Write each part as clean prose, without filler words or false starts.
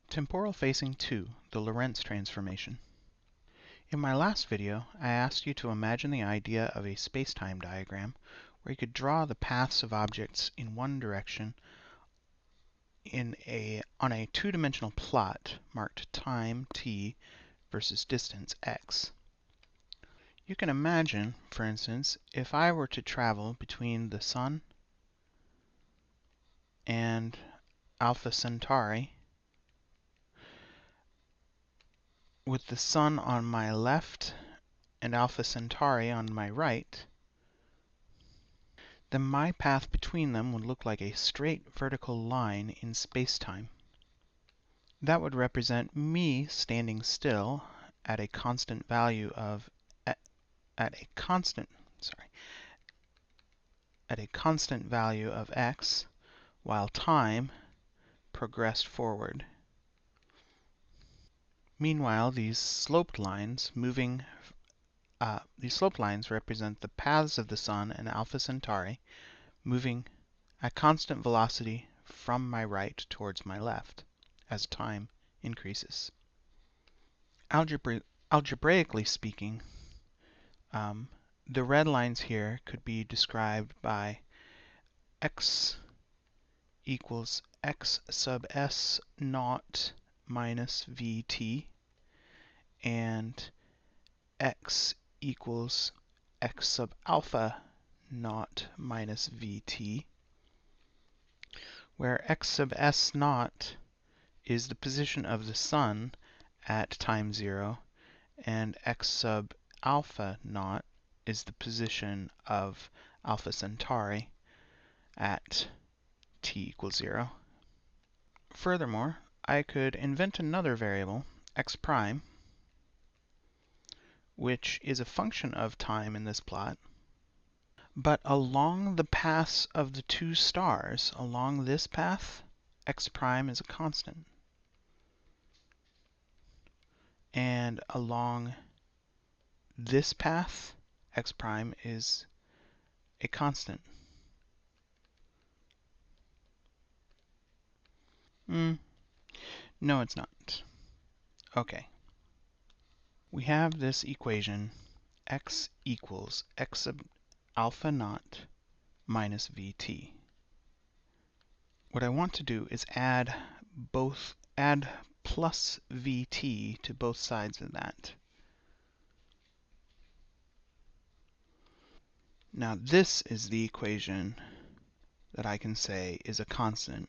Temporal facing 2, the Lorentz transformation. In my last video, I asked you to imagine the idea of a space-time diagram where you could draw the paths of objects in one direction on a two-dimensional plot marked time t versus distance x. You can imagine, for instance, if I were to travel between the Sun and Alpha Centauri, with the Sun on my left and Alpha Centauri on my right, then my path between them would look like a straight vertical line in space-time. That would represent me standing still at a constant value of at a constant value of x, while time progressed forward. Meanwhile, these sloped lines represent the paths of the Sun and Alpha Centauri moving at constant velocity from my right towards my left as time increases. Algebraically speaking, the red lines here could be described by x equals x sub s naught minus vt, and x equals x sub alpha naught minus vt, where x sub s naught is the position of the Sun at time 0, and x sub alpha naught is the position of Alpha Centauri at t equals 0. Furthermore, I could invent another variable, x prime, which is a function of time in this plot, but along the paths of the two stars, along this path, x prime is a constant, and along this path, x prime is a constant. No, it's not. Okay. We have this equation, x equals x sub alpha naught minus vt. What I want to do is add plus vt to both sides of that. Now this is the equation that I can say is a constant,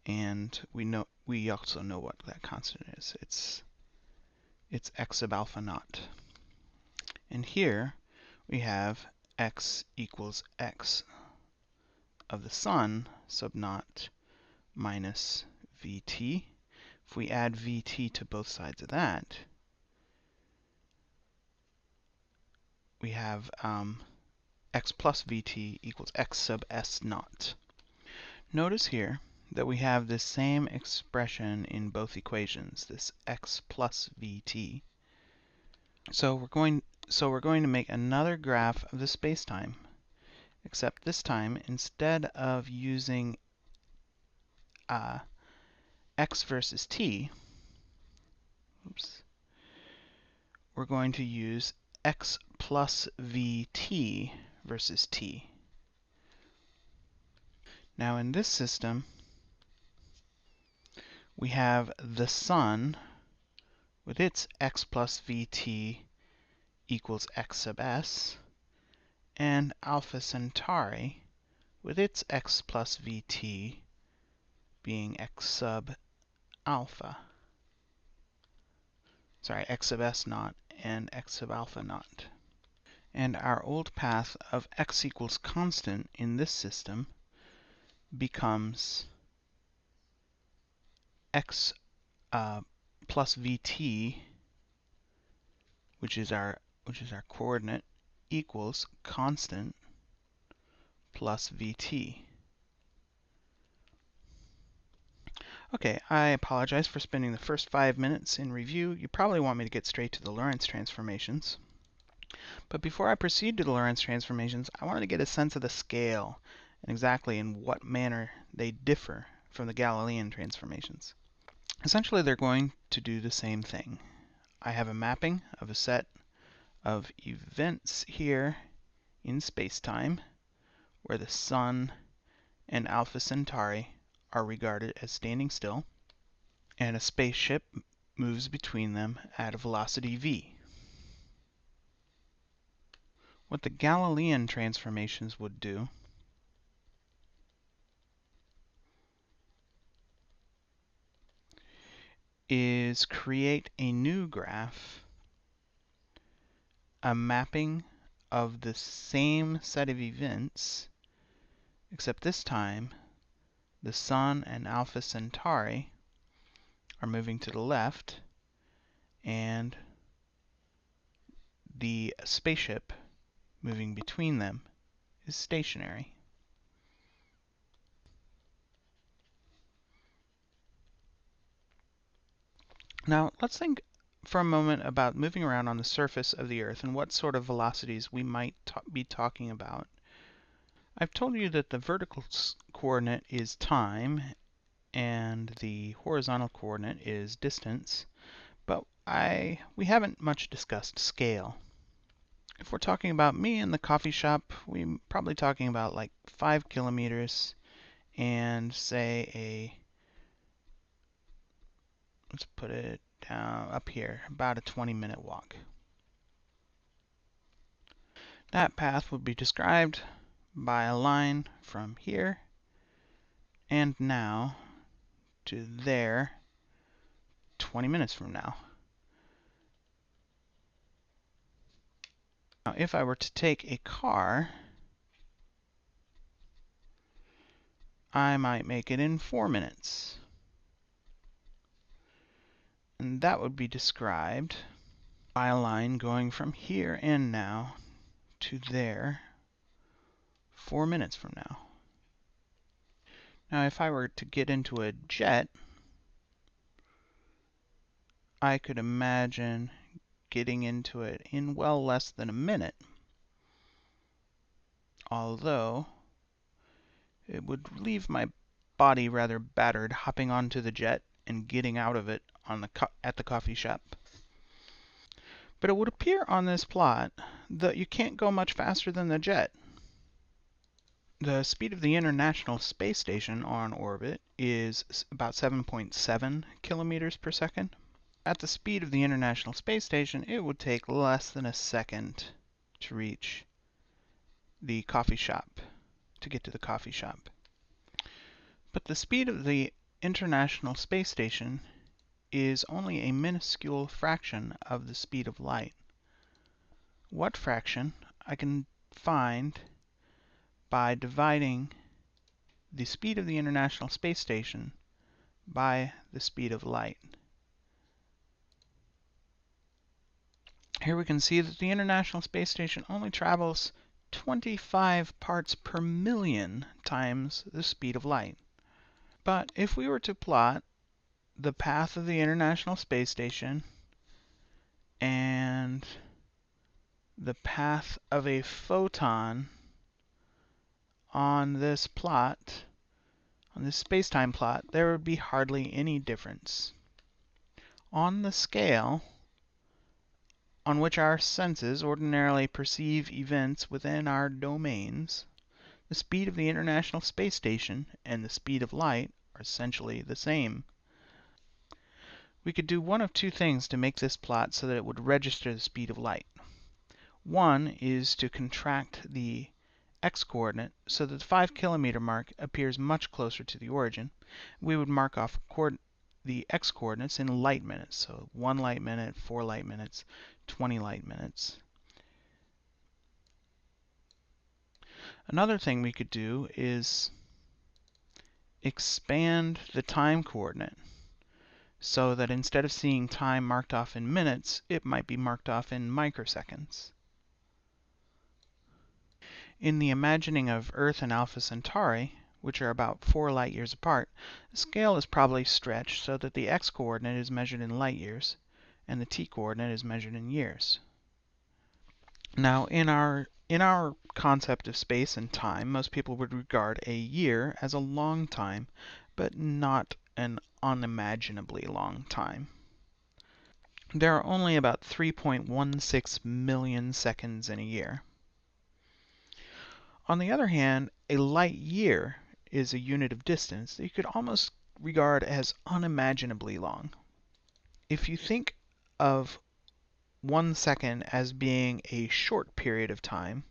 and we also know what that constant is. It's x sub alpha naught. And here we have x equals x of the Sun sub naught minus vt. If we add vt to both sides of that, we have x plus vt equals x sub s naught. Notice here that we have this same expression in both equations, this x plus vt. So we're going to make another graph of the spacetime, except this time, instead of using x versus t, we're going to use x plus vt versus t. Now in this system, we have the Sun with its x plus vt equals x sub s, and Alpha Centauri with its x plus vt being x sub alpha. X sub s naught and x sub alpha naught. And our old path of x equals constant in this system becomes x plus vt, which is our coordinate, equals constant plus vt. Okay, I apologize for spending the first 5 minutes in review. You probably want me to get straight to the Lorentz transformations. But before I proceed to the Lorentz transformations, I wanted to get a sense of the scale and exactly in what manner they differ from the Galilean transformations. Essentially, they're going to do the same thing. I have a mapping of a set of events here in space-time where the Sun and Alpha Centauri are regarded as standing still, and a spaceship moves between them at a velocity v. What the Galilean transformations would do is create a new graph, a mapping of the same set of events, except this time the Sun and Alpha Centauri are moving to the left, and the spaceship moving between them is stationary. Now, let's think for a moment about moving around on the surface of the Earth and what sort of velocities we might be talking about. I've told you that the vertical coordinate is time and the horizontal coordinate is distance, but we haven't much discussed scale. If we're talking about me in the coffee shop, we're probably talking about like 5 kilometers and say let's put it down up here, about a 20-minute walk. That path would be described by a line from here and now to there 20 minutes from now. Now, if I were to take a car, I might make it in 4 minutes. And that would be described by a line going from here and now to there 4 minutes from now. Now, if I were to get into a jet, I could imagine getting into it in well less than a minute, although it would leave my body rather battered hopping onto the jet and getting out of it at the coffee shop. But it would appear on this plot that you can't go much faster than the jet. The speed of the International Space Station on orbit is about 7.7 kilometers per second. At the speed of the International Space Station, it would take less than a second to reach the coffee shop, to get to the coffee shop. But the speed of the International Space Station is only a minuscule fraction of the speed of light. What fraction? I can find by dividing the speed of the International Space Station by the speed of light. Here we can see that the International Space Station only travels 25 parts per million times the speed of light. But if we were to plot the path of the International Space Station and the path of a photon on this plot, on this space-time plot, there would be hardly any difference. On the scale on which our senses ordinarily perceive events within our domains, the speed of the International Space Station and the speed of light are essentially the same. We could do one of two things to make this plot so that it would register the speed of light. One is to contract the x-coordinate so that the 5 kilometer mark appears much closer to the origin. We would mark off the x-coordinates in light minutes, so 1 light minute, 4 light minutes, 20 light minutes. Another thing we could do is expand the time coordinate so that instead of seeing time marked off in minutes, it might be marked off in microseconds. In the imagining of Earth and Alpha Centauri, which are about 4 light years apart, the scale is probably stretched so that the x-coordinate is measured in light years and the t-coordinate is measured in years. Now, in our concept of space and time, most people would regard a year as a long time, but not an unimaginably long time. There are only about 3.16 million seconds in a year. On the other hand, a light year is a unit of distance that you could almost regard as unimaginably long. If you think of 1 second as being a short period of time,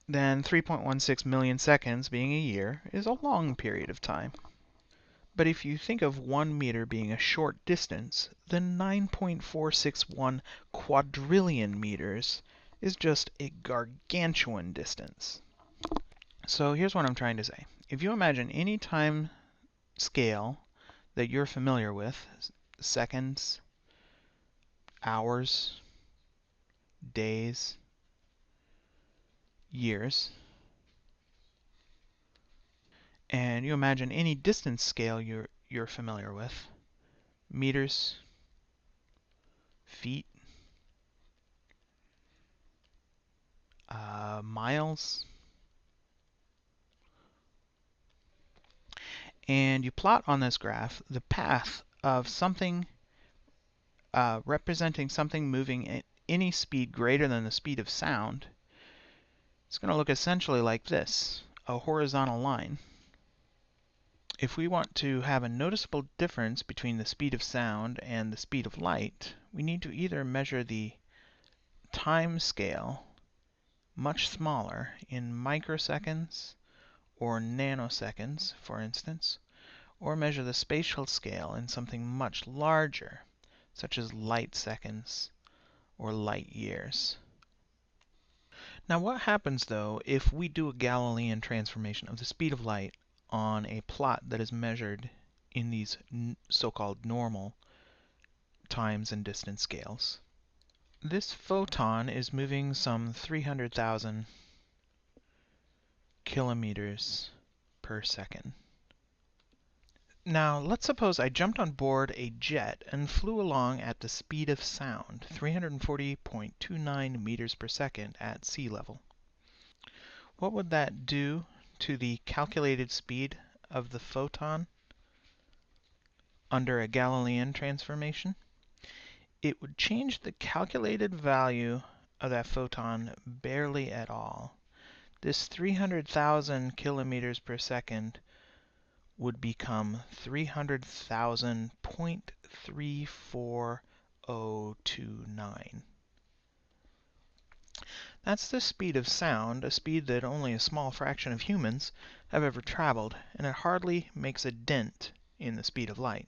then 3.16 million seconds being a year is a long period of time. But if you think of 1 meter being a short distance, then 9.461 quadrillion meters is just a gargantuan distance. So here's what I'm trying to say. If you imagine any time scale that you're familiar with, seconds, hours, days, years, and you imagine any distance scale you're familiar with, meters, feet, miles, and you plot on this graph the path of something representing something moving at any speed greater than the speed of sound. It's going to look essentially like this, a horizontal line. If we want to have a noticeable difference between the speed of sound and the speed of light, we need to either measure the time scale much smaller in microseconds or nanoseconds, for instance, or measure the spatial scale in something much larger, such as light seconds or light years. Now what happens though if we do a Galilean transformation of the speed of light on a plot that is measured in these so-called normal times and distance scales? This photon is moving some 300,000 kilometers per second. Now, let's suppose I jumped on board a jet and flew along at the speed of sound, 340.29 meters per second at sea level. What would that do to the calculated speed of the photon under a Galilean transformation? It would change the calculated value of that photon barely at all. This 300,000 kilometers per second would become 300,000.34029. That's the speed of sound, a speed that only a small fraction of humans have ever traveled, and it hardly makes a dent in the speed of light.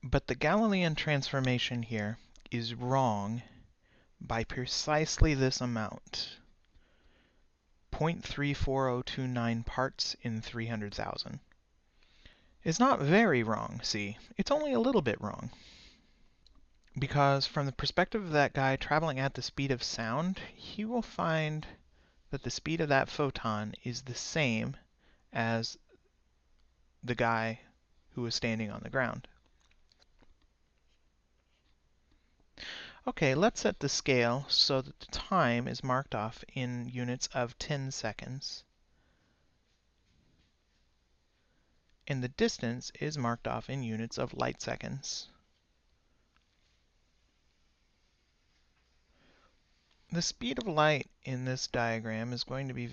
But the Galilean transformation here is wrong by precisely this amount. 0.34029 parts in 300,000. It's not very wrong, see? It's only a little bit wrong. Because from the perspective of that guy traveling at the speed of sound, he will find that the speed of that photon is the same as the guy who is standing on the ground. Okay, let's set the scale so that the time is marked off in units of 10 seconds. And the distance is marked off in units of light seconds. The speed of light in this diagram is going to be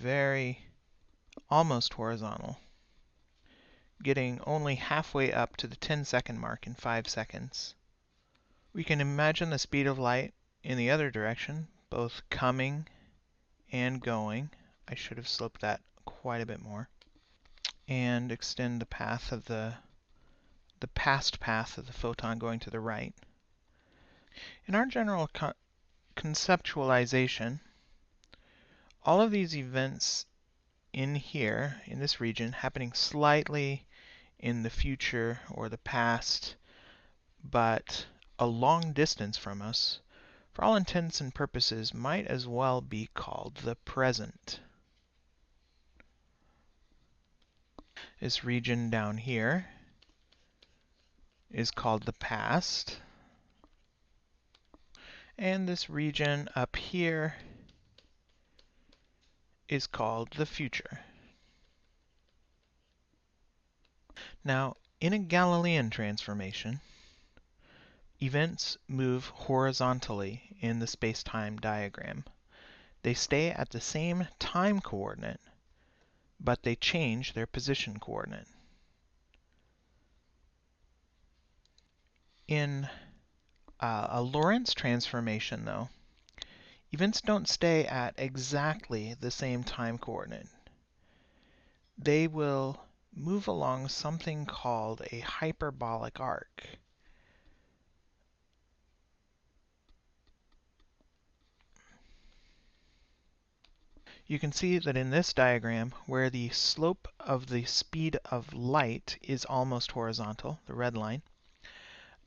almost horizontal, getting only halfway up to the 10-second mark in 5 seconds. We can imagine the speed of light in the other direction, both coming and going. I should have sloped that quite a bit more. And extend the path of the past path of the photon going to the right. In our general conceptualization, all of these events in here, in this region, happening slightly in the future or the past, but a long distance from us, for all intents and purposes, might as well be called the present. This region down here is called the past, and this region up here is called the future. Now, In a Galilean transformation, events move horizontally in the space-time diagram. They stay at the same time coordinate, but they change their position coordinate. In a Lorentz transformation, though, events don't stay at exactly the same time coordinate. They will move along something called a hyperbolic arc. You can see that in this diagram, where the slope of the speed of light is almost horizontal, the red line,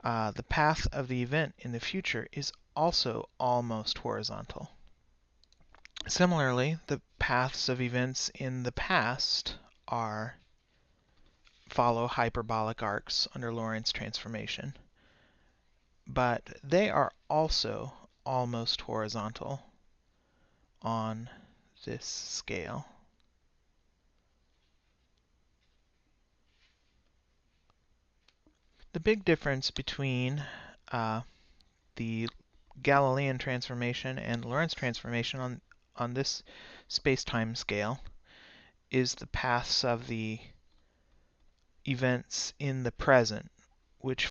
the path of the event in the future is also almost horizontal. Similarly, the paths of events in the past follow hyperbolic arcs under Lorentz transformation, but they are also almost horizontal on this scale. The big difference between the Galilean transformation and Lorentz transformation on this space-time scale is the paths of the events in the present, which